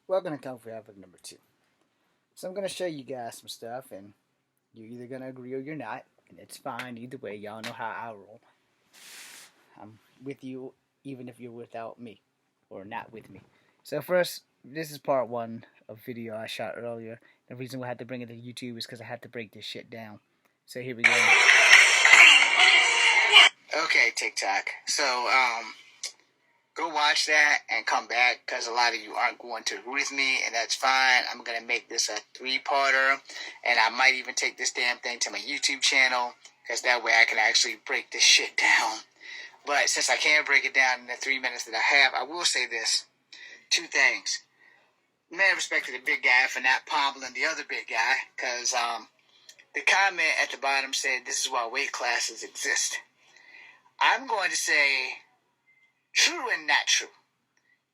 Welcome to Kung Fu Havoc number 2. So I'm going to show you guys some stuff, and you're either going to agree or you're not, and it's fine either way. Y'all know how I roll. I'm with you even if you're without me, or not with me. So first, this is part 1 of video I shot earlier. The reason we had to bring it to YouTube is because I had to break this shit down. So here we go. Okay, TikTok. So, go watch that and come back, because a lot of you aren't going to agree with me, and that's fine. I'm going to make this a 3-parter, and I might even take this damn thing to my YouTube channel, because that way I can actually break this shit down. But since I can't break it down in the 3 minutes that I have, I will say this. 2 things. Mad respect to the big guy for not pommeling the other big guy, because the comment at the bottom said this is why weight classes exist. I'm going to say true and not true.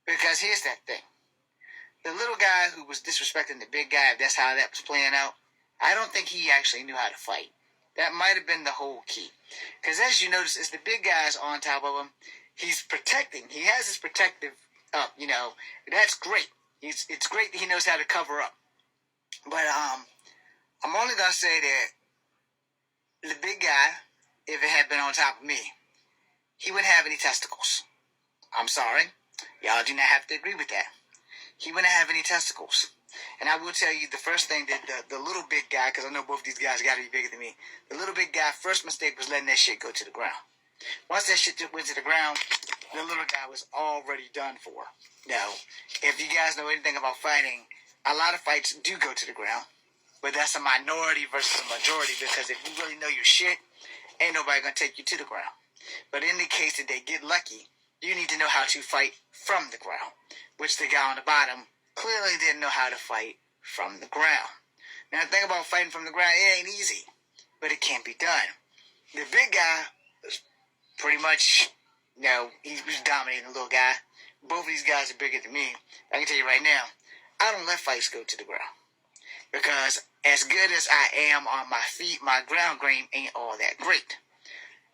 Because here's that thing. The little guy who was disrespecting the big guy, if that's how that was playing out, I don't think he actually knew how to fight. That might have been the whole key. Because as you notice, as the big guy's on top of him, he's protecting. He has his protective up, That's great. It's great that he knows how to cover up. But I'm only going to say that the big guy, if it had been on top of me, he wouldn't have any testicles. I'm sorry. Y'all do not have to agree with that. He wouldn't have any testicles. And I will tell you the first thing that the little big guy, because I know both these guys got to be bigger than me, the little big guy, first mistake was letting that shit go to the ground. Once that shit went to the ground, the little guy was already done for. Now, if you guys know anything about fighting, a lot of fights do go to the ground. But that's a minority versus a majority, because if you really know your shit, ain't nobody going to take you to the ground. But in the case that they get lucky, you need to know how to fight from the ground, which the guy on the bottom clearly didn't know how to fight from the ground. Now, the thing about fighting from the ground, it ain't easy, but it can be done. The big guy was pretty much, he was dominating the little guy. Both of these guys are bigger than me. I can tell you right now, I don't let fights go to the ground. Because as good as I am on my feet, my ground game ain't all that great.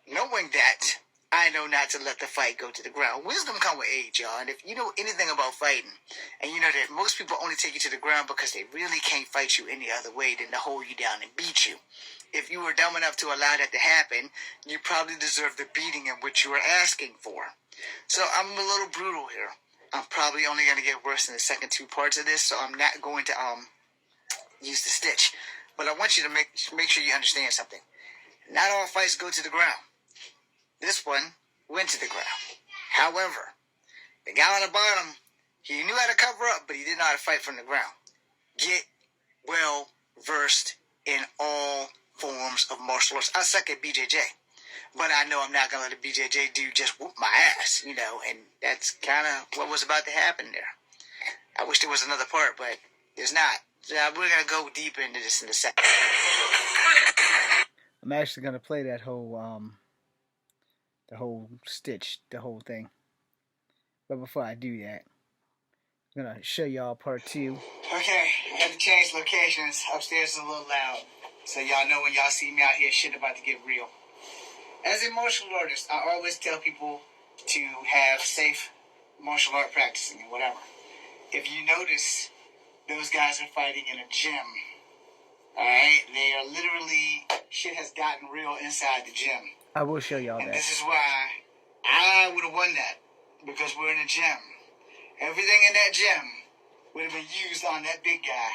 Knowing that, I know not to let the fight go to the ground. Wisdom comes with age, y'all. And if you know anything about fighting, and you know that most people only take you to the ground because they really can't fight you any other way than to hold you down and beat you. If you were dumb enough to allow that to happen, you probably deserve the beating in which you were asking for. So I'm a little brutal here. I'm probably only going to get worse in the second 2 parts of this, so I'm not going to use the stitch. But I want you to make sure you understand something. Not all fights go to the ground. This one went to the ground. However, the guy on the bottom, he knew how to cover up, but he didn't know how to fight from the ground. Get well versed in all forms of martial arts. I suck at BJJ, but I know I'm not going to let a BJJ dude just whoop my ass, and that's kind of what was about to happen there. I wish there was another part, but there's not. So we're going to go deeper into this in a second. I'm actually going to play that whole stitch, the whole thing. But before I do that, I'm going to show y'all part 2. Okay, I had to change locations. Upstairs is a little loud. So y'all know when y'all see me out here, shit about to get real. As a martial artist, I always tell people to have safe martial art practicing and whatever. If you notice, those guys are fighting in a gym. Alright? They are literally, shit has gotten real inside the gym. I will show y'all that. And this is why I would have won that. Because we're in a gym. Everything in that gym would have been used on that big guy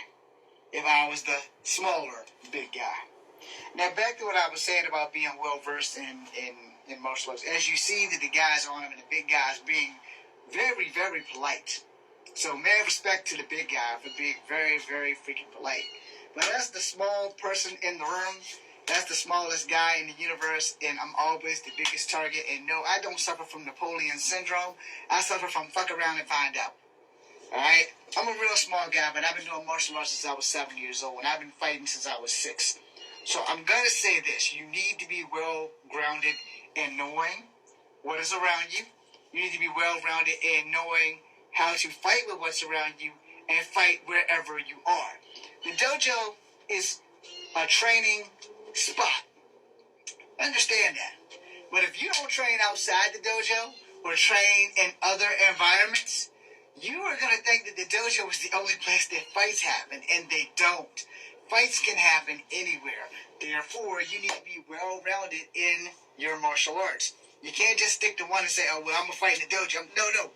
if I was the smaller big guy. Now back to what I was saying about being well versed in martial arts. As you see that the guys on him and the big guys being very, very polite. So mad respect to the big guy for being very, very freaking polite. But as the small person in the room, that's the smallest guy in the universe, and I'm always the biggest target. And no, I don't suffer from Napoleon syndrome. I suffer from fuck around and find out. Alright? I'm a real small guy, but I've been doing martial arts since I was 7 years old, and I've been fighting since I was 6. So I'm going to say this. You need to be well-grounded in knowing what is around you. You need to be well-rounded in knowing how to fight with what's around you and fight wherever you are. The dojo is a training spot. Understand that. But if you don't train outside the dojo or train in other environments, You are going to think that the dojo is the only place that fights happen, and they don't. Fights can happen anywhere. Therefore, you need to be well-rounded in your martial arts. You can't just stick to one and say, oh, well, I'm going to fight in the dojo. No.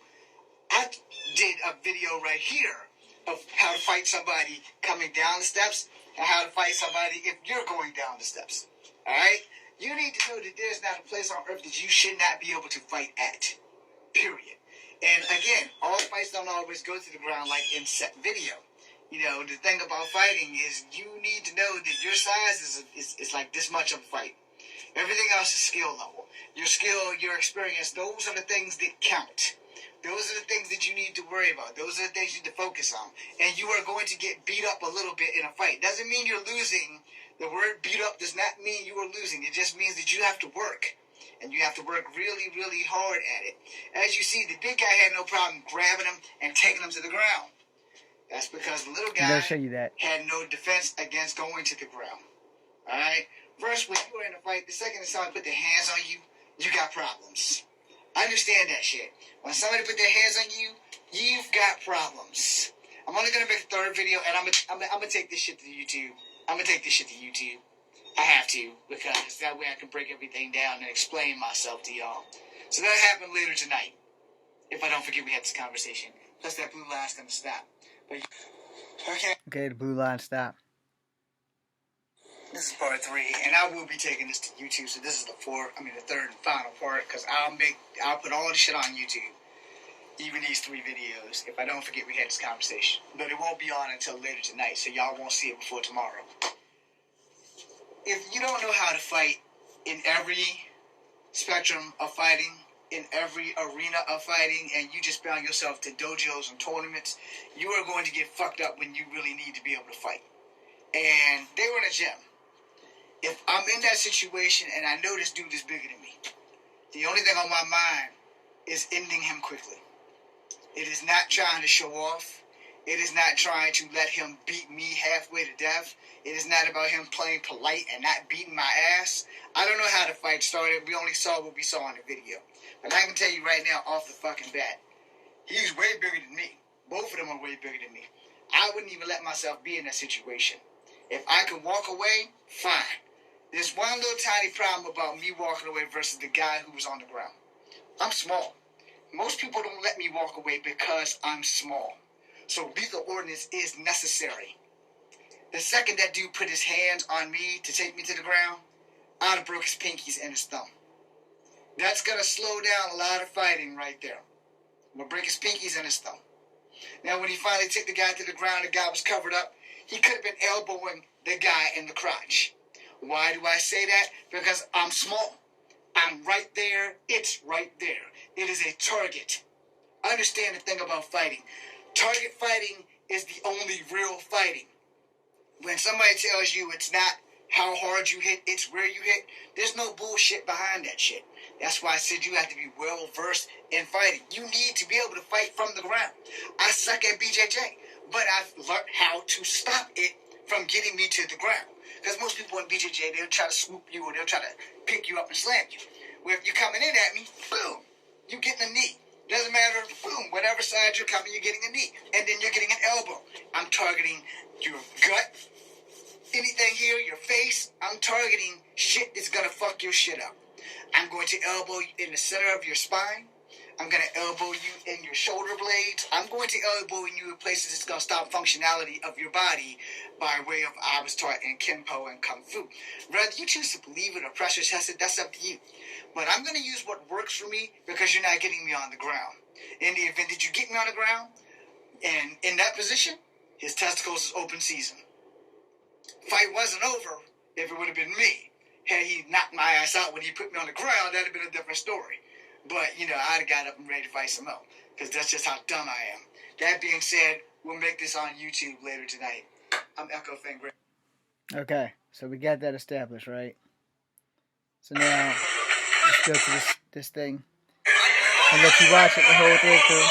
I did a video right here of how to fight somebody coming down the steps and how to fight somebody if you're going down the steps. All right? You need to know that there's not a place on earth that you should not be able to fight at. Period. And again, all fights don't always go to the ground like in set video. You know, the thing about fighting is you need to know that your size is like this much of a fight. Everything else is skill level. Your skill, your experience, those are the things that count. Those are the things that you need to worry about. Those are the things you need to focus on. And you are going to get beat up a little bit in a fight. Doesn't mean you're losing. The word beat up does not mean you are losing. It just means that you have to work. And you have to work really, really hard at it. As you see, the big guy had no problem grabbing him and taking him to the ground. That's because the little guy had no defense against going to the ground. Alright? First, when you were in a fight, the second somebody put their hands on you, you got problems. I understand that shit. When somebody put their hands on you, you've got problems. I'm only going to make a third video, and I'm gonna take this shit to YouTube. I'm going to take this shit to YouTube. I have to, because that way I can break everything down and explain myself to y'all. So that'll happen later tonight. If I don't forget we had this conversation. Plus that blue line's going to stop. But, okay, the blue line stopped. This is part 3, and I will be taking this to YouTube. So this is the third and final part, because I'll put all the shit on YouTube, even these 3 videos. If I don't forget, we had this conversation, but it won't be on until later tonight, so y'all won't see it before tomorrow. If you don't know how to fight in every spectrum of fighting, in every arena of fighting, and you just bound yourself to dojos and tournaments, you are going to get fucked up when you really need to be able to fight. And they were in a gym. If I'm in that situation and I know this dude is bigger than me, the only thing on my mind is ending him quickly. It is not trying to show off. It is not trying to let him beat me halfway to death. It is not about him playing polite and not beating my ass. I don't know how the fight started. We only saw what we saw in the video. But I can tell you right now, off the fucking bat, he's way bigger than me. Both of them are way bigger than me. I wouldn't even let myself be in that situation. If I could walk away, fine. There's one little tiny problem about me walking away versus the guy who was on the ground. I'm small. Most people don't let me walk away because I'm small. So lethal ordinance is necessary. The second that dude put his hands on me to take me to the ground, I'd have broke his pinkies and his thumb. That's going to slow down a lot of fighting right there. I'm going to break his pinkies and his thumb. Now, when he finally took the guy to the ground, the guy was covered up. He could have been elbowing the guy in the crotch. Why do I say that? Because I'm small. I'm right there. It's right there. It is a target. Understand the thing about fighting. Target fighting is the only real fighting. When somebody tells you it's not how hard you hit, it's where you hit, there's no bullshit behind that shit. That's why I said you have to be well versed in fighting. You need to be able to fight from the ground. I suck at BJJ, but I've learned how to stop it from getting me to the ground. Because most people in BJJ, they'll try to swoop you or they'll try to pick you up and slam you. Where if you're coming in at me, boom, you're getting a knee. Doesn't matter, boom, whatever side you're coming, you're getting a knee. And then you're getting an elbow. I'm targeting your gut, anything here, your face. I'm targeting shit that's going to fuck your shit up. I'm going to elbow you in the center of your spine. I'm going to elbow you in your shoulder blades. I'm going to elbow you in places that's going to stop functionality of your body by way of I was taught in Kenpo and Kung Fu. Whether you choose to believe it or pressure test it, that's up to you. But I'm going to use what works for me because you're not getting me on the ground. In the event that you get me on the ground, and in that position, his testicles is open season. Fight wasn't over if it would have been me. Had he knocked my ass out when he put me on the ground, that would have been a different story. But, you know, I'd have got up and ready to fight some more. Because that's just how dumb I am. That being said, we'll make this on YouTube later tonight. I'm Echo Fangre. Okay, so we got that established, right? So now, let's go to this thing. And let you watch it the whole thing through.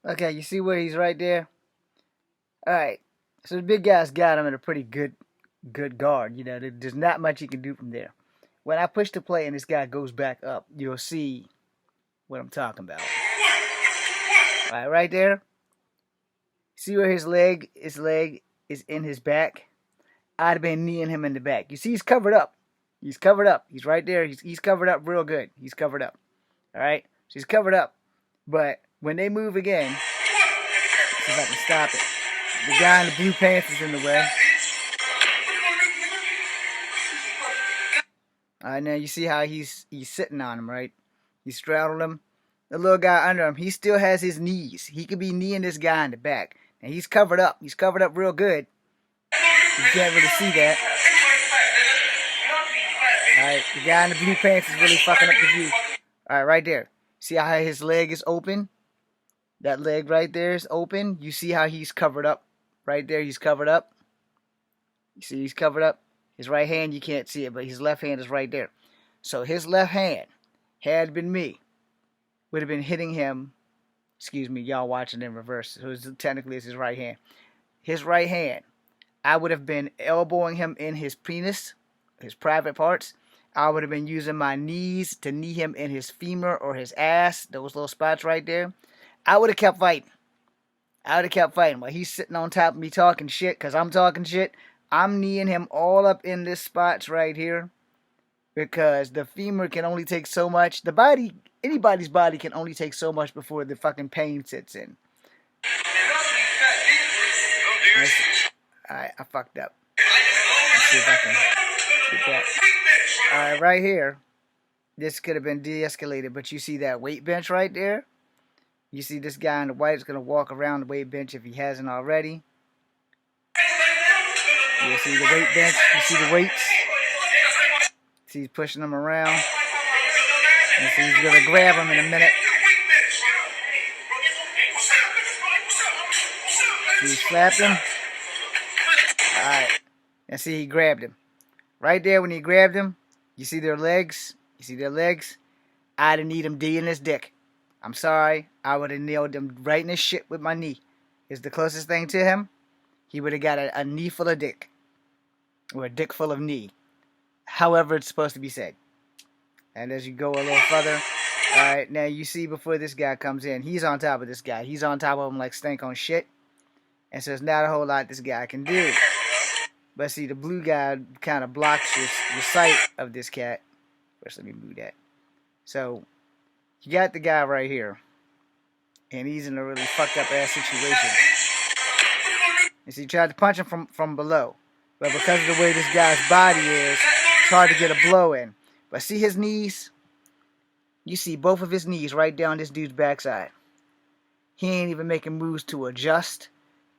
Okay, you see where he's right there? Alright. So the big guy's got him in a pretty good guard. You know, there's not much he can do from there. When I push the play and this guy goes back up, you'll see what I'm talking about. Alright, right there. See where his leg is in his back? I'd have been kneeing him in the back. You see he's covered up. He's covered up. He's right there. He's covered up real good. He's covered up. Alright? So he's covered up. But when they move again, see if I can stop it. The guy in the blue pants is in the way. Alright, now you see how he's sitting on him, right? He straddled him. The little guy under him, he still has his knees. He could be kneeing this guy in the back. And he's covered up. He's covered up real good. You can't really see that. Alright, the guy in the blue pants is really fucking up the view. Alright, right there. See how his leg is open? That leg right there is open. You see how he's covered up? Right there, he's covered up. You see he's covered up? His right hand, you can't see it, but his left hand is right there. So his left hand, had been me, would have been hitting him. Excuse me, y'all watching in reverse. So technically it's his right hand. His right hand, I would have been elbowing him in his penis, his private parts. I would have been using my knees to knee him in his femur or his ass, those little spots right there. I would have kept fighting. I would have kept fighting while he's sitting on top of me talking shit, because I'm talking shit. I'm kneeing him all up in this spots right here, because the femur can only take so much. The body, anybody's body can only take so much before the fucking pain sets in. Alright, I fucked up. Let's see if I can get that. Alright, right here. This could have been de-escalated, but you see that weight bench right there? You see this guy in the white is going to walk around the weight bench if he hasn't already. You see the weight bench? You see the weights? See he's pushing them around. And so he's going to grab him in a minute. See he slapped him? Alright. And see he grabbed him. Right there when he grabbed him, you see their legs? You see their legs? I'd have need him D in his dick. I'm sorry, I would have nailed him right in his shit with my knee. Is the closest thing to him. He would have got a knee full of dick. Or a dick full of knee. However it's supposed to be said. And as you go a little further, alright, now you see before this guy comes in, he's on top of this guy. He's on top of him like stank on shit. And so there's not a whole lot this guy can do. But see, the blue guy kind of blocks your sight of this cat. First, let me move that. So, you got the guy right here. And he's in a really fucked up ass situation. And so you tried to punch him from below. But because of the way this guy's body is, it's hard to get a blow in. But see his knees? You see both of his knees right down this dude's backside. He ain't even making moves to adjust,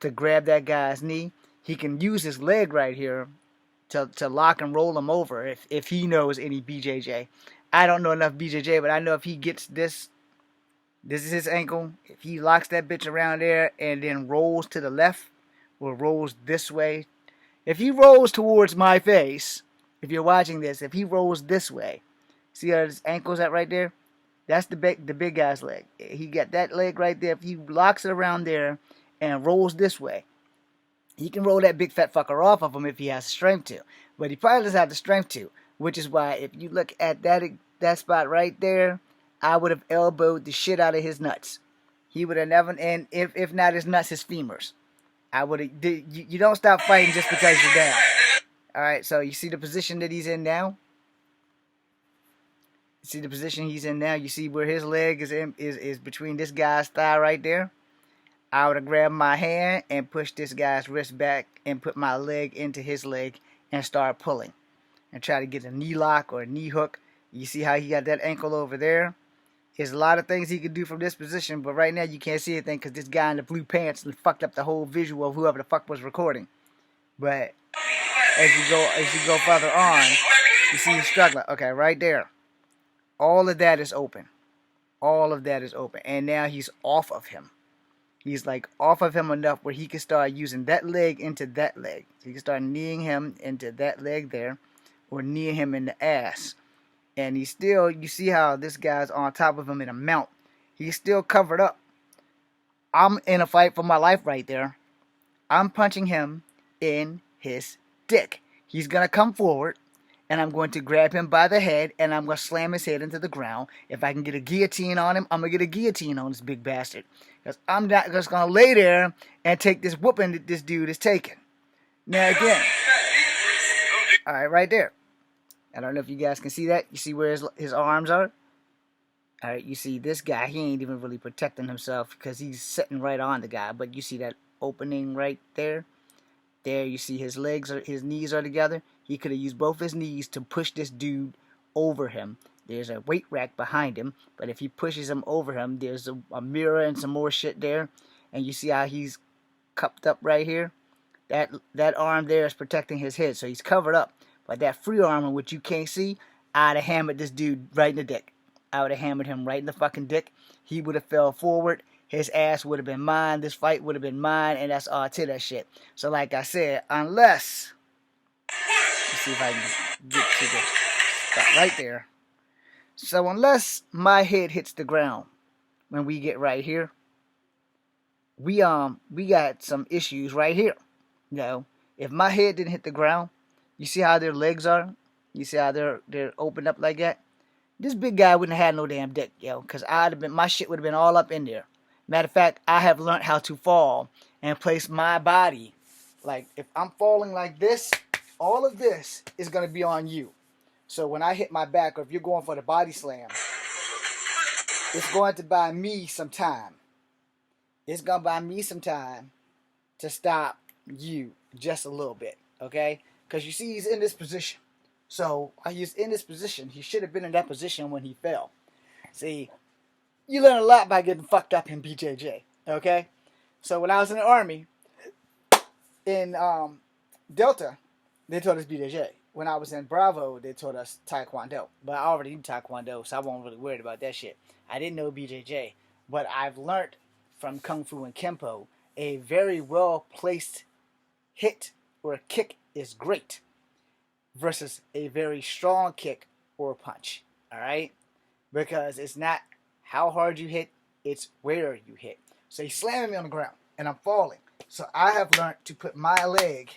to grab that guy's knee. He can use his leg right here to lock and roll him over if he knows any BJJ. I don't know enough BJJ, but I know if he gets this is his ankle. If he locks that bitch around there and then rolls to the left or rolls this way. If he rolls towards my face, if you're watching this, if he rolls this way, see how his ankle's at right there? That's the big guy's leg. He got that leg right there. If he locks it around there and rolls this way, he can roll that big fat fucker off of him if he has the strength to. But he probably doesn't have the strength to. Which is why if you look at that spot right there, I would have elbowed the shit out of his nuts. he would have never. And if not his nuts, his femurs. I would have. You don't stop fighting just because you're down. All right. So you see the position that he's in now. See the position he's in now. You see where his leg is between this guy's thigh right there. I would have grabbed my hand and pushed this guy's wrist back and put my leg into his leg and start pulling and try to get a knee lock or a knee hook. You see how he got that ankle over there? There's a lot of things he could do from this position, but right now you can't see anything because this guy in the blue pants fucked up the whole visual of whoever the fuck was recording. But as you go further on, you see he's struggling. Okay, right there. All of that is open. All of that is open. And now he's off of him. He's like off of him enough where he can start using that leg into that leg. So you can start kneeing him into that leg there, or kneeing him in the ass. And he's still, you see how this guy's on top of him in a mount. He's still covered up. I'm in a fight for my life right there. I'm punching him in his dick. He's going to come forward, and I'm going to grab him by the head, and I'm going to slam his head into the ground. If I can get a guillotine on him, I'm going to get a guillotine on this big bastard. Because I'm not just going to lay there and take this whooping that this dude is taking. Now again. Alright, right there. I don't know if you guys can see that. You see where his arms are? Alright, you see this guy, he ain't even really protecting himself because he's sitting right on the guy. But you see that opening right there? There, you see his legs, his knees are together. He could have used both his knees to push this dude over him. There's a weight rack behind him, but if he pushes him over him, there's a mirror and some more shit there. And you see how he's cupped up right here? That arm there is protecting his head, so he's covered up. But that free arm, which you can't see, I'd have hammered this dude right in the dick. I would have hammered him right in the fucking dick. He would have fell forward. His ass would have been mine. This fight would have been mine, and that's all to that shit. So like I said, unless... Let's see if I can get to the spot right there. So unless my head hits the ground when we get right here, we got some issues right here. You know, if my head didn't hit the ground, you see how their legs are? You see how they're opened up like that? This big guy wouldn't have had no damn dick, yo, because my shit would have been all up in there. Matter of fact, I have learned how to fall and place my body. Like, if I'm falling like this, all of this is going to be on you. So when I hit my back, or if you're going for the body slam, it's going to buy me some time. It's going to buy me some time to stop you just a little bit, okay? Because you see he's in this position. So he's in this position. He should have been in that position when he fell. See, you learn a lot by getting fucked up in BJJ, okay? So when I was in the Army, in Delta, they taught us BJJ. When I was in Bravo, they taught us Taekwondo. But I already knew Taekwondo, so I wasn't really worried about that shit. I didn't know BJJ. But I've learned from Kung Fu and Kempo, a very well-placed hit or a kick is great versus a very strong kick or punch. Alright? Because it's not how hard you hit, it's where you hit. So he's slamming me on the ground, and I'm falling. So I have learned to put my leg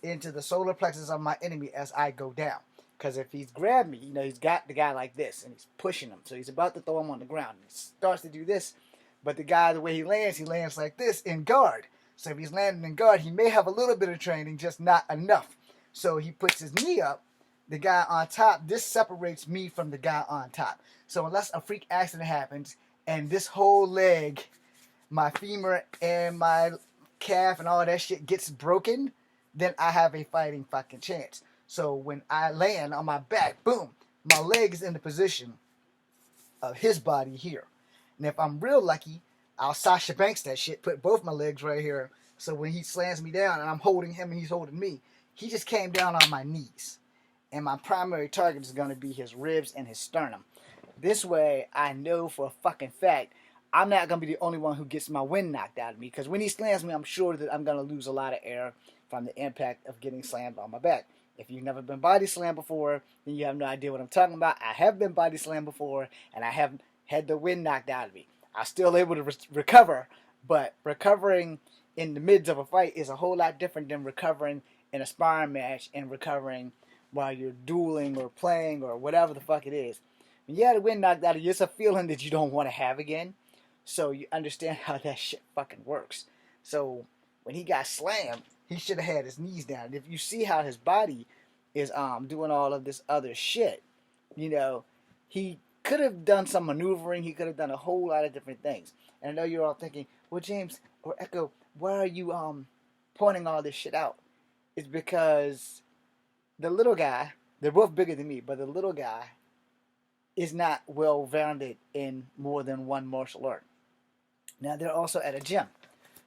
into the solar plexus of my enemy as I go down. Because if he's grabbed me, you know, he's got the guy like this, and he's pushing him. So he's about to throw him on the ground. He starts to do this, but the guy, the way he lands like this in guard. So if he's landing in guard, he may have a little bit of training, just not enough. So he puts his knee up, the guy on top. This separates me from the guy on top. So unless a freak accident happens, and this whole leg, my femur and my calf and all that shit gets broken, then I have a fighting fucking chance. So when I land on my back, boom, my leg is in the position of his body here. And if I'm real lucky, I'll Sasha Banks that shit, put both my legs right here. So when he slams me down and I'm holding him and he's holding me, he just came down on my knees. And my primary target is going to be his ribs and his sternum. This way, I know for a fucking fact, I'm not going to be the only one who gets my wind knocked out of me. Because when he slams me, I'm sure that I'm going to lose a lot of air from the impact of getting slammed on my back. If you've never been body slammed before, then you have no idea what I'm talking about. I have been body slammed before, and I have had the wind knocked out of me. I'm still able to recover, but recovering in the midst of a fight is a whole lot different than recovering in a sparring match and recovering while you're dueling or playing or whatever the fuck it is. When you had the wind knocked out of you, it's a feeling that you don't want to have again. So you understand how that shit fucking works. So when he got slammed, he should have had his knees down. And if you see how his body is doing all of this other shit, you know, he could have done some maneuvering. He could have done a whole lot of different things. And I know you're all thinking, well, James or Echo, why are you pointing all this shit out? It's because the little guy, they're both bigger than me, but the little guy is not well rounded in more than one martial art. Now they're also at a gym.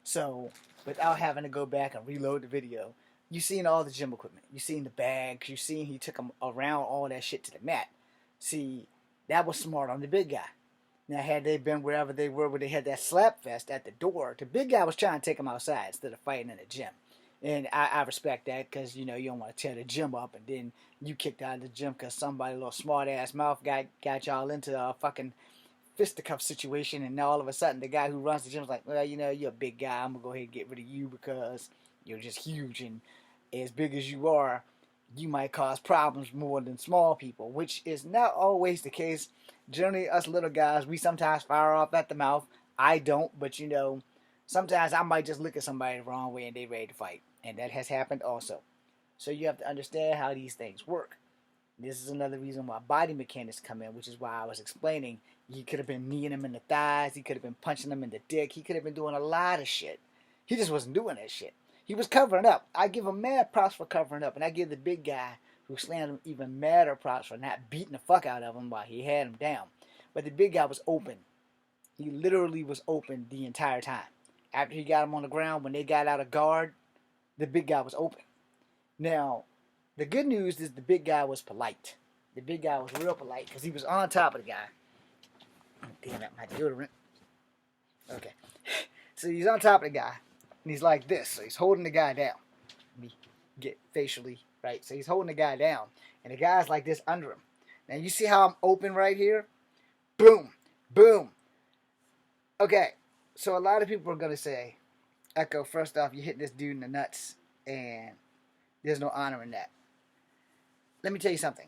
So without having to go back and reload the video, you've seen all the gym equipment. You've seen the bags. You've seen he took them around all that shit to the mat. See, that was smart on the big guy. Now, had they been wherever they were where they had that slap fest at the door, the big guy was trying to take them outside instead of fighting in the gym. And I respect that because, you know, you don't want to tear the gym up and then you kicked out of the gym because somebody, a little smart-ass mouth guy, got y'all into a fucking fisticuff situation, and now all of a sudden the guy who runs the gym is like, well, you know, you're a big guy. I'm going to go ahead and get rid of you because you're just huge, and as big as you are, you might cause problems more than small people, which is not always the case. Generally, us little guys, we sometimes fire off at the mouth. I don't, but you know, sometimes I might just look at somebody the wrong way and they ready to fight. And that has happened also. So you have to understand how these things work. This is another reason why body mechanics come in, which is why I was explaining he could have been kneeing him in the thighs, he could have been punching him in the dick, he could have been doing a lot of shit. He just wasn't doing that shit. He was covering up. I give him mad props for covering up, and I give the big guy who slammed him even madder props for not beating the fuck out of him while he had him down. But the big guy was open. He literally was open the entire time. After he got him on the ground, when they got out of guard, the big guy was open. Now, the good news is the big guy was polite. The big guy was real polite because he was on top of the guy. Damn it, my deodorant. Okay. So he's on top of the guy, and he's like this. So he's holding the guy down. Let me get facially right. So he's holding the guy down, and the guy's like this under him. Now you see how I'm open right here? Boom, boom. Okay, so a lot of people are going to say, Echo, first off, you're hitting this dude in the nuts, and there's no honor in that. Let me tell you something.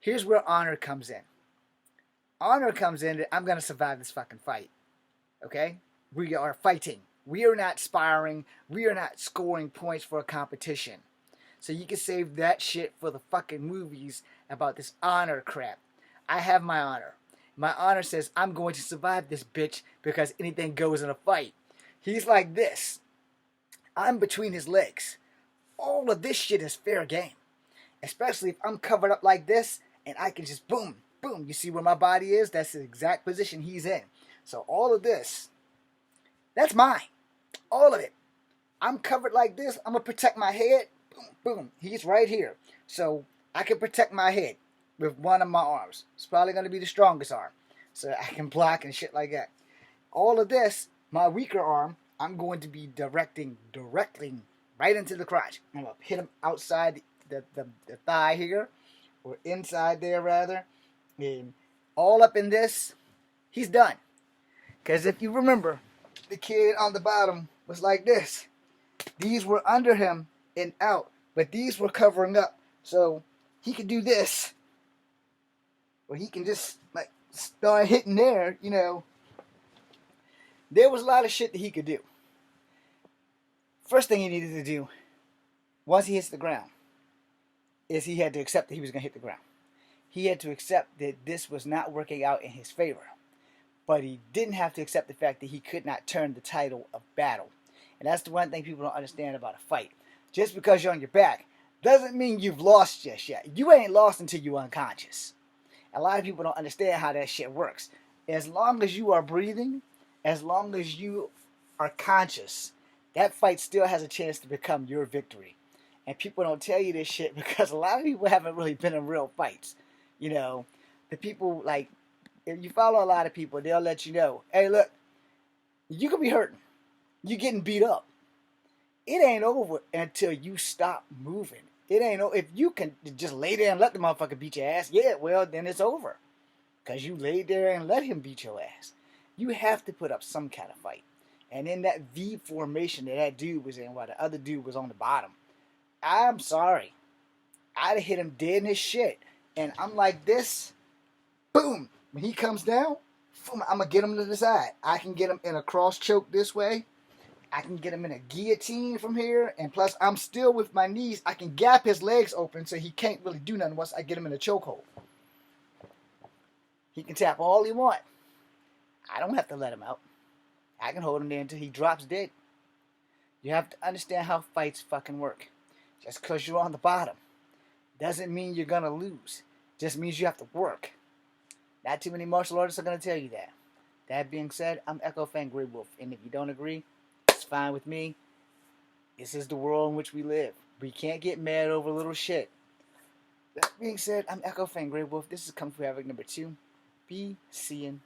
Here's where honor comes in. Honor comes in that I'm going to survive this fucking fight. Okay? We are fighting. We are not sparring. We are not scoring points for a competition. So you can save that shit for the fucking movies about this honor crap. I have my honor. My honor says I'm going to survive this bitch because anything goes in a fight. He's like this. I'm between his legs. All of this shit is fair game. Especially if I'm covered up like this and I can just boom, boom. You see where my body is? That's the exact position he's in. So all of this, that's mine. All of it. I'm covered like this. I'm going to protect my head. Boom, boom. He's right here. So I can protect my head with one of my arms. It's probably going to be the strongest arm. So I can block and shit like that. All of this, my weaker arm, I'm going to be directing right into the crotch. I'm going to hit him outside the thigh here, or inside there rather. And all up in this, he's done. Because if you remember, the kid on the bottom was like this. These were under him and out, but these were covering up. So he could do this, or he can just like start hitting there, you know. There was a lot of shit that he could do. First thing he needed to do, once he hits the ground, is he had to accept that he was going to hit the ground. He had to accept that this was not working out in his favor. But he didn't have to accept the fact that he could not turn the title of battle. And that's the one thing people don't understand about a fight. Just because you're on your back doesn't mean you've lost just yet. You ain't lost until you're unconscious. A lot of people don't understand how that shit works. As long as you are breathing, as long as you are conscious, that fight still has a chance to become your victory. And people don't tell you this shit because a lot of people haven't really been in real fights. You know, the people, like, if you follow a lot of people, they'll let you know, hey, look, you could be hurting. You're getting beat up. It ain't over until you stop moving. It ain't over. If you can just lay there and let the motherfucker beat your ass, yeah, well, then it's over. Because you laid there and let him beat your ass. You have to put up some kind of fight. And in that V formation that dude was in while the other dude was on the bottom, I'm sorry. I'd have hit him dead in his shit. And I'm like this. Boom. When he comes down, I'm gonna get him to the side. I can get him in a cross choke this way. I can get him in a guillotine from here, and plus I'm still with my knees. I can gap his legs open so he can't really do nothing once I get him in a chokehold. He can tap all he want. I don't have to let him out. I can hold him there until he drops dead. You have to understand how fights fucking work. Just because you're on the bottom doesn't mean you're gonna lose. Just means you have to work. Not too many martial artists are gonna tell you that. That being said, I'm Echo Fan Grey Wolf, and if you don't agree, it's fine with me. This is the world in which we live. We can't get mad over little shit. That being said, I'm Echo Fan Grey Wolf. This is Kung Fu Havoc number 2. Be seeing